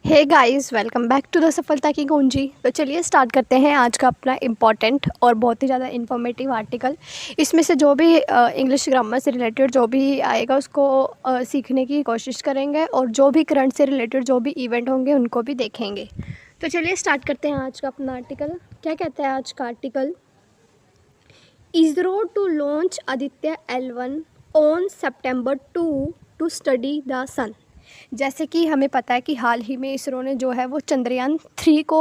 Hey guys, welcome back to the सफलता की कुंजी। तो चलिए स्टार्ट करते हैं आज का अपना इम्पॉर्टेंट और बहुत ही ज़्यादा इन्फॉर्मेटिव आर्टिकल। इसमें से जो भी इंग्लिश ग्रामर से रिलेटेड जो भी आएगा उसको सीखने की कोशिश करेंगे और जो भी करंट से रिलेटेड जो भी इवेंट होंगे उनको भी देखेंगे। तो चलिए स्टार्ट करते हैं आज का अपना आर्टिकल। क्या कहता है आज का article? ISRO to launch Aditya L1 on September 2 to study the sun. जैसे कि हमें पता है कि हाल ही में इसरो ने जो है वो चंद्रयान 3 को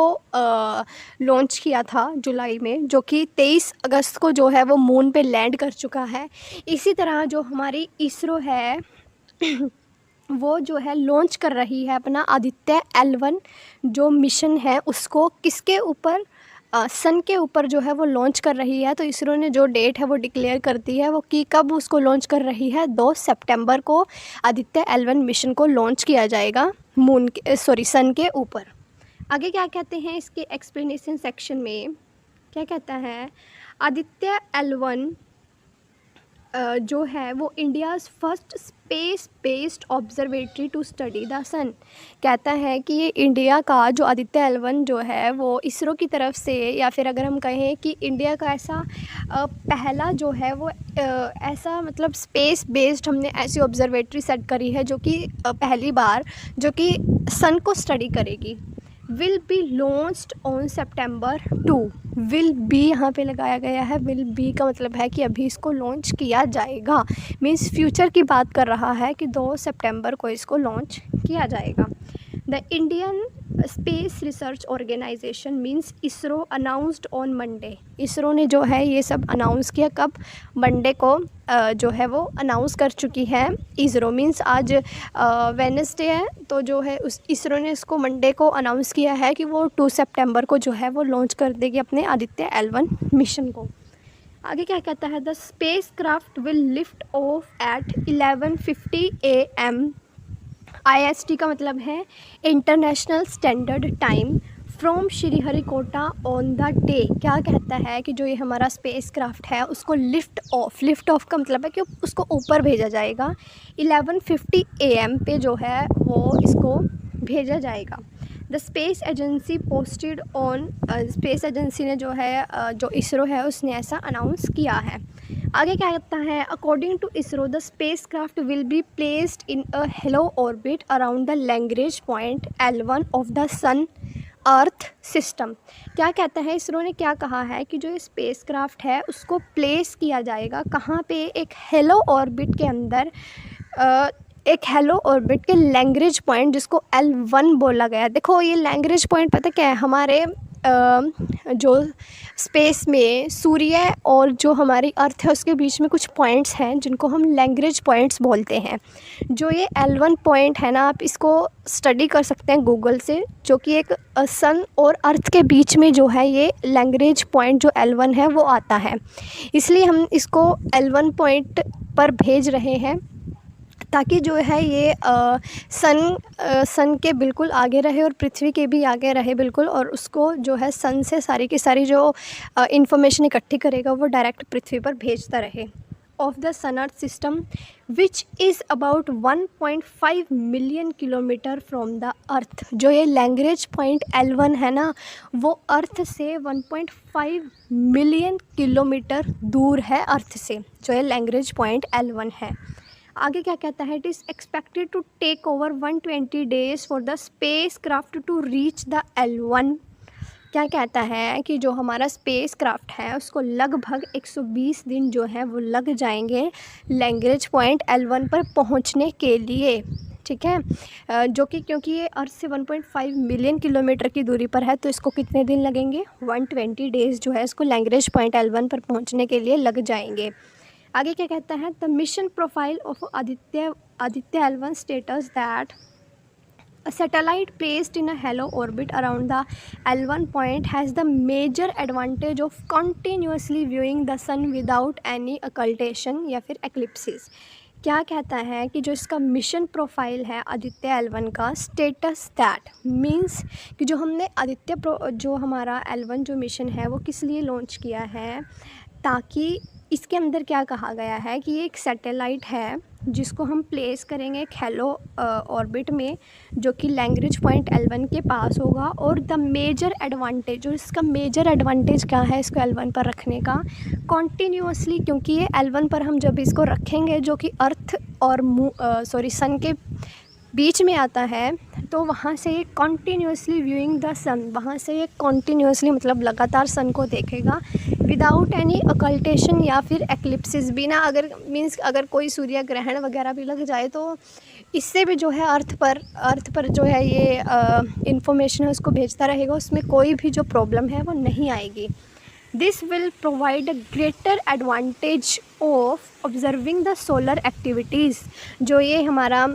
लॉन्च किया था जुलाई में, जो कि 23 अगस्त को जो है वो मून पे लैंड कर चुका है। इसी तरह जो हमारी इसरो है वो जो है लॉन्च कर रही है अपना आदित्य L1 जो मिशन है उसको किसके ऊपर, सन के ऊपर जो है वो लॉन्च कर रही है। तो इसरो ने जो डेट है वो डिक्लेयर कर दी है वो कि कब उसको लॉन्च कर रही है। 2 सितंबर को आदित्य L1 मिशन को लॉन्च किया जाएगा सन के ऊपर। आगे क्या कहते हैं इसके एक्सप्लेनेशन सेक्शन में? क्या कहता है? आदित्य L1 जो है वो India's first space based observatory to study the sun. कहता है कि ये इंडिया का जो आदित्य L1 जो है वो इसरो की तरफ से, या फिर अगर हम कहें कि इंडिया का ऐसा पहला जो है वो ऐसा मतलब स्पेस बेस्ड हमने ऐसी ऑब्जर्वेटरी सेट करी है जो कि पहली बार जो कि सन को स्टडी करेगी। Will be launched on September 2। Will be यहाँ पे लगाया गया है। विल बी का मतलब है कि अभी इसको लॉन्च किया जाएगा, मीन्स फ्यूचर की बात कर रहा है कि 2 सितंबर को इसको लॉन्च किया जाएगा। The Indian space research organisation means ISRO announced on Monday. ISRO ने जो है ये सब अनाउंस किया कब? मंडे को जो है वो अनाउंस कर चुकी है। इसरो मीन्स आज वेडनेसडे है, तो जो है उस इसरो ने इसको मंडे को अनाउंस किया है कि वो 2 सितंबर को जो है वो लॉन्च कर देगी अपने आदित्य L1 मिशन को। आगे क्या कहता है? The spacecraft will lift off at 11:50 AM IST का मतलब है international standard time from Sriharikota on the day. क्या कहता है कि जो ये हमारा स्पेस क्राफ्ट है उसको लिफ्ट ऑफ का मतलब है कि उसको ऊपर भेजा जाएगा। 11:50 AM पे जो है वो इसको भेजा जाएगा। The space agency posted on, space agency ने जो है जो इसरो है उसने ऐसा अनाउंस किया है। आगे क्या कहता है? According to ISRO the spacecraft will be placed in a halo orbit around the Lagrange point L1 of the sun earth system. क्या कहता है? इसरो ने क्या कहा है कि जो ये स्पेस क्राफ्ट है उसको प्लेस किया जाएगा कहाँ पे? एक हेलो ऑर्बिट के अंदर, एक हेलो ऑर्बिट के लैग्रेंज पॉइंट जिसको L1 बोला गया। देखो ये लैग्रेंज पॉइंट पता क्या है? हमारे जो स्पेस में सूर्य और जो हमारी अर्थ है उसके बीच में कुछ पॉइंट्स हैं जिनको हम लैग्रेंज पॉइंट्स बोलते हैं। जो ये L1 पॉइंट है ना, आप इसको स्टडी कर सकते हैं गूगल से, जो कि एक सन और अर्थ के बीच में जो है ये लैग्रेंज पॉइंट जो L1 है वो आता है। इसलिए हम इसको L1 पॉइंट पर भेज रहे हैं ताकि जो है ये सन के बिल्कुल आगे रहे और पृथ्वी के भी आगे रहे बिल्कुल, और उसको जो है सन से सारी की सारी जो इन्फॉर्मेशन इकट्ठी करेगा वो डायरेक्ट पृथ्वी पर भेजता रहे। Of the sun earth system which is about 1.5 million kilometre from the earth. जो ये लैग्रेंज पॉइंट L1 है ना वो अर्थ से 1.5 मिलियन किलोमीटर दूर है अर्थ से, जो ये लैग्रेंज पॉइंट L1 है। आगे क्या कहता है? It is expected to take over 120 days for the spacecraft to reach the L1। क्या कहता है कि जो हमारा स्पेस क्राफ्ट है उसको लगभग 120 दिन जो है वो लग जाएंगे लैग्रेंज पॉइंट L1 पर पहुंचने के लिए। ठीक है, जो कि क्योंकि ये अर्थ से 1.5 मिलियन किलोमीटर की दूरी पर है तो इसको कितने दिन लगेंगे? 120 डेज़ जो है इसको लैग्रेंज पॉइंट L1 पर पहुंचने के लिए लग जाएंगे। आगे क्या कहता है? The mission profile of Aditya L1 status that a satellite placed in a halo orbit around the L1 point has the major advantage of continuously viewing the sun without any occultation या फिर eclipses। क्या कहता है कि जो इसका mission profile है Aditya L1 का, स्टेटस दैट मीन्स कि जो हमने जो हमारा L1 जो मिशन है वो किस लिए लॉन्च किया है? ताकि इसके अंदर क्या कहा गया है कि ये एक सैटेलाइट है जिसको हम प्लेस करेंगे एक हेलो ऑर्बिट में, जो कि लैग्रेंज पॉइंट L1 के पास होगा। और द मेजर एडवांटेज, और इसका मेजर एडवांटेज क्या है इसको L1 पर रखने का, कॉन्टीन्यूसली, क्योंकि ये L1 पर हम जब इसको रखेंगे जो कि अर्थ और सन के बीच में आता है, तो वहाँ से ये कॉन्टीन्यूसली व्यूइंग द सन, वहाँ से ये कॉन्टीन्यूसली मतलब लगातार सन को देखेगा विदाउट एनी अकल्टेशन या फिर एक्लिप्सिस, बिना अगर मीन्स अगर कोई सूर्य ग्रहण वगैरह भी लग जाए तो इससे भी जो है अर्थ पर जो है ये इंफॉर्मेशन है उसको भेजता रहेगा, उसमें कोई भी जो प्रॉब्लम है वो नहीं आएगी। This will provide a greater advantage of observing the solar activities. जो ये हमारा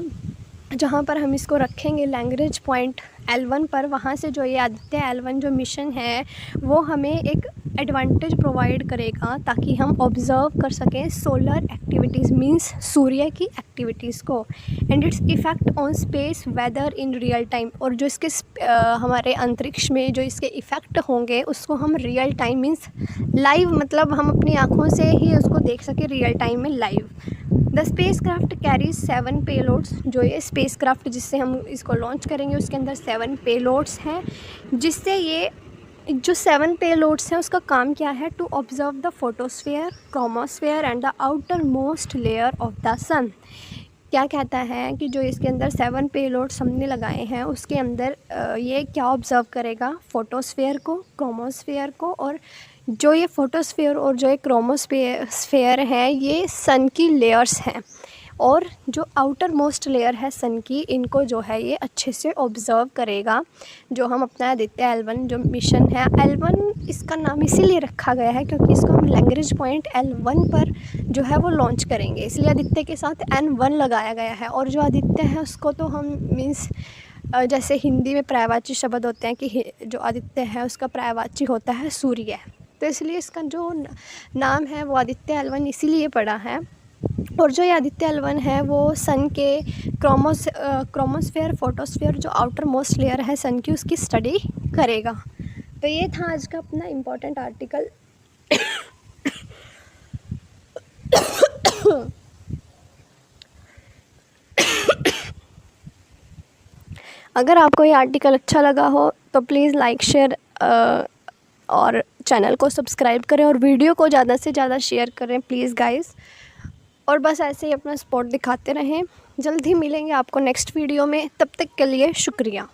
जहाँ पर हम इसको रखेंगे लैग्रेंज पॉइंट L1 पर, वहाँ से जो ये आदित्य L1 जो मिशन है वो हमें एक एडवांटेज प्रोवाइड करेगा ताकि हम ऑब्ज़र्व कर सकें सोलर एक्टिविटीज़ मींस सूर्य की एक्टिविटीज़ को, and its effect on space weather in real time. और जो इसके हमारे अंतरिक्ष में जो इसके इफ़ेक्ट होंगे उसको हम रियल टाइम मींस लाइव, मतलब हम अपनी आँखों से ही उसको देख सकें रियल टाइम में live. The space craft carries 7 payloads. जो ये स्पेस क्राफ्ट जिससे हम इसको लॉन्च करेंगे उसके अंदर 7 पेलोड्स हैं, जिससे ये जो 7 पेलोड्स हैं उसका काम क्या है, to observe the photosphere, chromosphere and the outermost layer of the sun. क्या कहता है कि जो इसके अंदर 7 पेलोड्स हमने लगाए हैं उसके अंदर ये क्या ऑब्ज़र्व करेगा, फोटोस्फेयर को, क्रोमोस्फेयर को, और जो ये फोटोस्फेयर और जो ये क्रोमोस्फेयर हैं ये सन की लेयर्स हैं, और जो आउटर मोस्ट लेयर है सन की, इनको जो है ये अच्छे से ऑब्ज़र्व करेगा। जो हम अपना आदित्य L1 जो मिशन है, L1 इसका नाम इसीलिए रखा गया है क्योंकि इसको हम लैग्रेंज पॉइंट L1 पर जो है वो लॉन्च करेंगे, इसलिए आदित्य के साथ N1 लगाया गया है। और जो आदित्य है उसको तो हम मीन्स जैसे हिंदी में पर्यायवाची शब्द होते हैं कि जो आदित्य है उसका पर्यायवाची होता है सूर्य, तो इसलिए इसका जो नाम है वो आदित्य L1 इसीलिए पड़ा है। और जो ये आदित्य L1 है वो सन के क्रोमोस्फेयर, फोटोस्फेयर, जो आउटर मोस्ट लेयर है सन की, उसकी स्टडी करेगा। तो ये था आज का अपना इम्पोर्टेंट आर्टिकल। अगर आपको ये आर्टिकल अच्छा लगा हो तो प्लीज़ लाइक, शेयर और चैनल को सब्सक्राइब करें और वीडियो को ज़्यादा से ज़्यादा शेयर करें प्लीज़ गाइस। और बस ऐसे ही अपना सपोर्ट दिखाते रहें। जल्द ही मिलेंगे आपको नेक्स्ट वीडियो में, तब तक के लिए शुक्रिया।